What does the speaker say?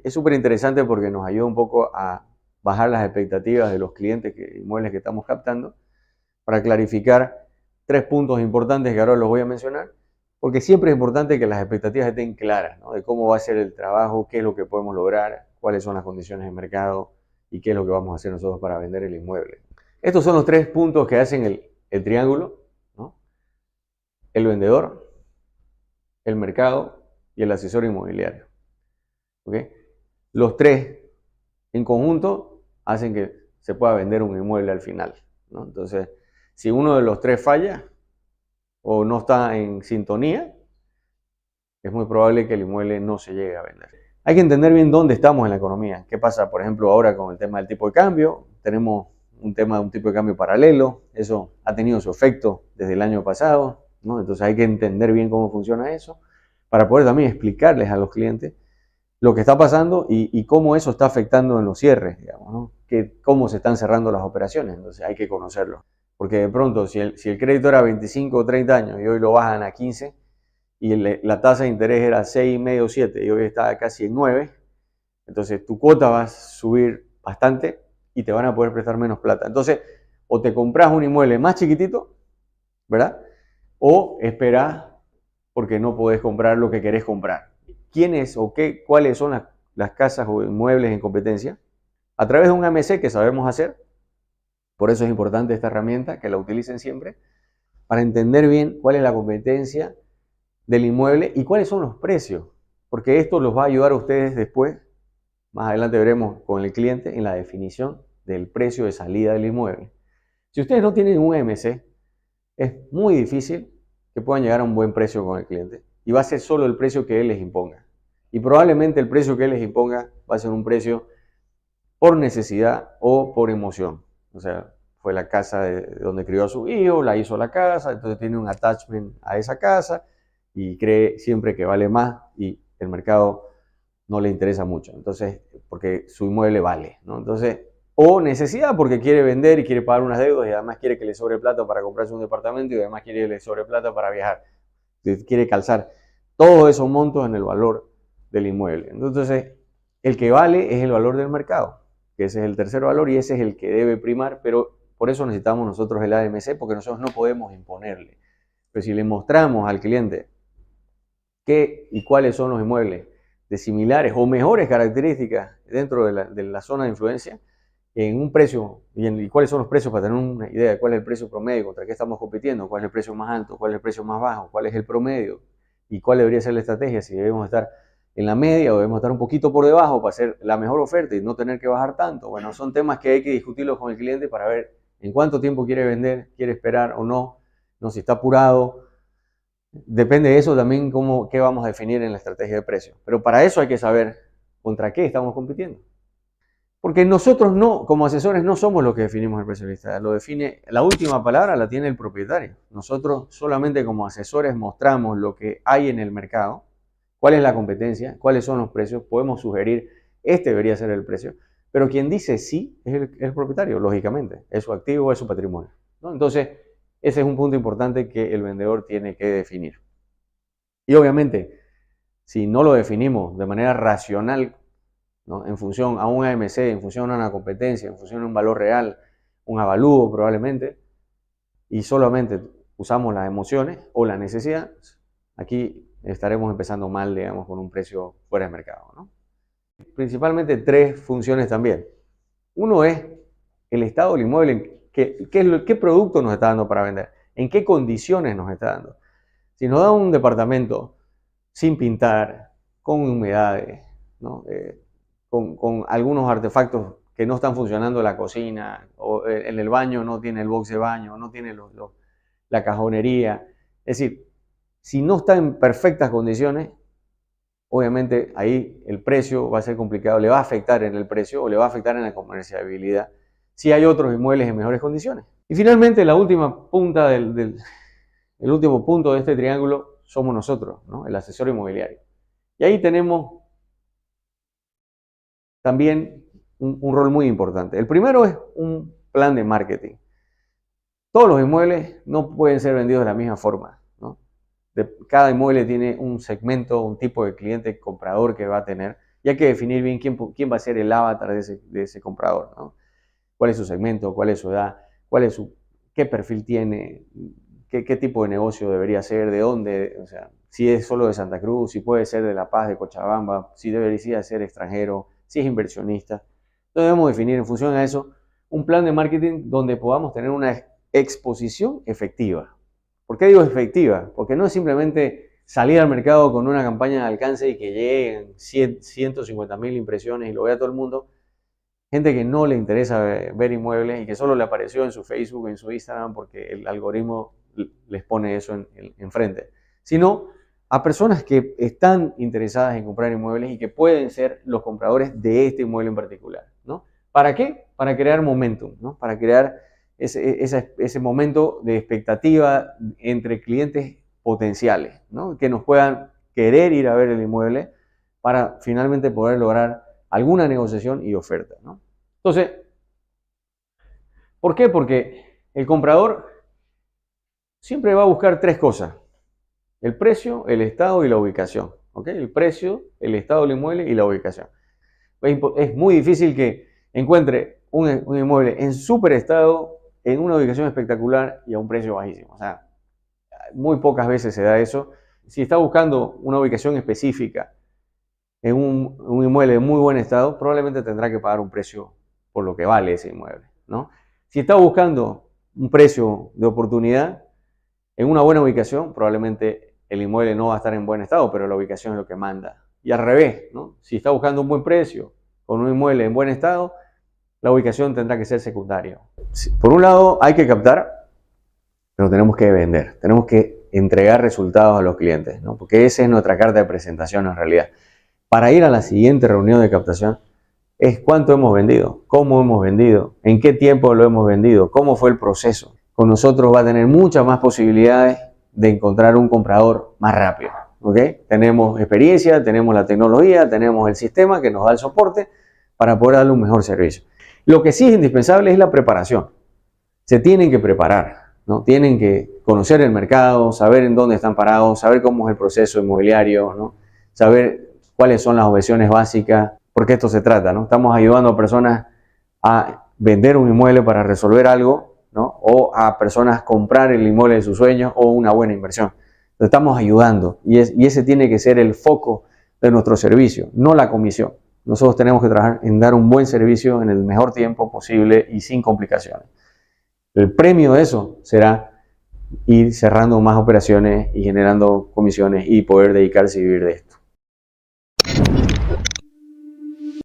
Es súper interesante porque nos ayuda un poco a bajar las expectativas de los clientes inmuebles que estamos captando para clarificar 3 puntos importantes que ahora los voy a mencionar, porque siempre es importante que las expectativas estén claras, ¿no? De cómo va a ser el trabajo, qué es lo que podemos lograr, cuáles son las condiciones de mercado y qué es lo que vamos a hacer nosotros para vender el inmueble. Estos son los 3 puntos que hacen el triángulo, ¿no? El vendedor, el mercado y el asesor inmobiliario. ¿Okay? Los 3 en conjunto hacen que se pueda vender un inmueble al final, ¿no? Entonces, si uno de los 3 falla o no está en sintonía, es muy probable que el inmueble no se llegue a vender. Hay que entender bien dónde estamos en la economía. ¿Qué pasa, por ejemplo, ahora con el tema del tipo de cambio? Tenemos un tema de un tipo de cambio paralelo. Eso ha tenido su efecto desde el año pasado, ¿no? Entonces hay que entender bien cómo funciona eso para poder también explicarles a los clientes lo que está pasando y cómo eso está afectando en los cierres, digamos, ¿no? Cómo se están cerrando las operaciones. Entonces hay que conocerlo. Porque de pronto, si el crédito era 25 o 30 años y hoy lo bajan a 15, y la tasa de interés era 6,5 o 7 y hoy está casi en 9, entonces tu cuota va a subir bastante y te van a poder prestar menos plata. Entonces, o te compras un inmueble más chiquitito, ¿verdad? O esperás porque no podés comprar lo que querés comprar. ¿Quiénes o cuáles son las casas o inmuebles en competencia? A través de un AMC que sabemos hacer, por eso es importante esta herramienta, que la utilicen siempre, para entender bien cuál es la competencia del inmueble y cuáles son los precios, porque esto los va a ayudar a ustedes después, más adelante veremos con el cliente, en la definición del precio de salida del inmueble. Si ustedes no tienen un MC, es muy difícil que puedan llegar a un buen precio con el cliente y va a ser solo el precio que él les imponga. Y probablemente el precio que él les imponga va a ser un precio por necesidad o por emoción. O sea, fue la casa de donde crió a su hijo, la hizo la casa, entonces tiene un attachment a esa casa y cree siempre que vale más y el mercado no le interesa mucho. Entonces, porque su inmueble vale, ¿no? Entonces, o necesidad porque quiere vender y quiere pagar unas deudas y además quiere que le sobre plata para comprarse un departamento y además quiere que le sobre plata para viajar. Quiere calzar todos esos montos en el valor del inmueble. Entonces, el que vale es el valor del mercado, que ese es el tercer valor y ese es el que debe primar, pero por eso necesitamos nosotros el AMC, porque nosotros no podemos imponerle. Pero si le mostramos al cliente qué y cuáles son los inmuebles de similares o mejores características dentro de la zona de influencia, en un precio, y cuáles son los precios para tener una idea de cuál es el precio promedio, contra qué estamos compitiendo, cuál es el precio más alto, cuál es el precio más bajo, cuál es el promedio y cuál debería ser la estrategia, si debemos estar en la media o debemos estar un poquito por debajo para hacer la mejor oferta y no tener que bajar tanto. Bueno, son temas que hay que discutirlos con el cliente para ver en cuánto tiempo quiere vender, quiere esperar o no, no si está apurado. Depende de eso también qué vamos a definir en la estrategia de precios. Pero para eso hay que saber contra qué estamos compitiendo. Porque nosotros no, como asesores, no somos los que definimos el precio de lista. Lo define, la última palabra la tiene el propietario. Nosotros solamente como asesores mostramos lo que hay en el mercado, cuál es la competencia, cuáles son los precios, podemos sugerir, este debería ser el precio, pero quien dice sí es el propietario, lógicamente, es su activo, es su patrimonio, ¿no? Entonces, ese es un punto importante que el vendedor tiene que definir. Y obviamente, si no lo definimos de manera racional, ¿no? En función a un AMC, en función a una competencia, en función a un valor real, un avalúo probablemente, y solamente usamos las emociones o la necesidad, aquí estaremos empezando mal, digamos, con un precio fuera de mercado, ¿no? Principalmente 3 funciones también. Uno es el estado del inmueble, qué producto nos está dando para vender, en qué condiciones nos está dando. Si nos da un departamento sin pintar, con humedades, ¿no? Con algunos artefactos que no están funcionando en la cocina, o en el baño no tiene el box de baño, no tiene la cajonería. Es decir, si no está en perfectas condiciones, obviamente ahí el precio va a ser complicado, le va a afectar en el precio o le va a afectar en la comerciabilidad si hay otros inmuebles en mejores condiciones. Y finalmente la última punta el último punto de este triángulo somos nosotros, ¿no? El asesor inmobiliario. Y ahí tenemos también un rol muy importante. El primero es un plan de marketing. Todos los inmuebles no pueden ser vendidos de la misma forma, ¿no? Cada inmueble tiene un segmento, un tipo de cliente comprador que va a tener. Y hay que definir bien quién va a ser el avatar de ese comprador, ¿no? ¿Cuál es su segmento? ¿Cuál es su edad? ¿Qué perfil tiene? ¿Qué tipo de negocio debería ser? ¿De dónde? O sea, si es solo de Santa Cruz, si puede ser de La Paz, de Cochabamba, si debería ser extranjero, si es inversionista. Entonces debemos definir en función a eso un plan de marketing donde podamos tener una exposición efectiva. ¿Por qué digo efectiva? Porque no es simplemente salir al mercado con una campaña de alcance y que lleguen 150.000 impresiones y lo vea todo el mundo. Gente que no le interesa ver inmuebles y que solo le apareció en su Facebook, en su Instagram, porque el algoritmo les pone eso enfrente. Sino a personas que están interesadas en comprar inmuebles y que pueden ser los compradores de este inmueble en particular, ¿no? ¿Para qué? Para crear momentum, ¿no? Para crear ese momento de expectativa entre clientes potenciales, ¿no? Que nos puedan querer ir a ver el inmueble para finalmente poder lograr alguna negociación y oferta, ¿no? Entonces, ¿por qué? Porque el comprador siempre va a buscar tres cosas: el precio, el estado y la ubicación, ¿ok? El precio, el estado del inmueble y la ubicación. Es muy difícil que encuentre un inmueble en súper estado, en una ubicación espectacular y a un precio bajísimo. O sea, muy pocas veces se da eso. Si está buscando una ubicación específica en un inmueble de muy buen estado, probablemente tendrá que pagar un precio por lo que vale ese inmueble, ¿no? Si está buscando un precio de oportunidad en una buena ubicación, probablemente el inmueble no va a estar en buen estado, pero la ubicación es lo que manda. Y al revés, ¿no? Si está buscando un buen precio con un inmueble en buen estado, la ubicación tendrá que ser secundaria. Por un lado, hay que captar, pero tenemos que vender, tenemos que entregar resultados a los clientes, ¿no? Porque esa es nuestra carta de presentación en realidad. Para ir a la siguiente reunión de captación es cuánto hemos vendido, cómo hemos vendido, en qué tiempo lo hemos vendido, cómo fue el proceso. Con nosotros va a tener muchas más posibilidades de encontrar un comprador más rápido, ¿ok? Tenemos experiencia, tenemos la tecnología, tenemos el sistema que nos da el soporte para poder darle un mejor servicio. Lo que sí es indispensable es la preparación. Se tienen que preparar, ¿no? Tienen que conocer el mercado, saber en dónde están parados, saber cómo es el proceso inmobiliario, ¿no? Saber cuáles son las objeciones básicas, porque esto se trata, ¿no? Estamos ayudando a personas a vender un inmueble para resolver algo, ¿no? O a personas a comprar el inmueble de sus sueños o una buena inversión. Lo estamos ayudando y ese tiene que ser el foco de nuestro servicio, no la comisión. Nosotros tenemos que trabajar en dar un buen servicio en el mejor tiempo posible y sin complicaciones. El premio de eso será ir cerrando más operaciones y generando comisiones y poder dedicarse y vivir de esto.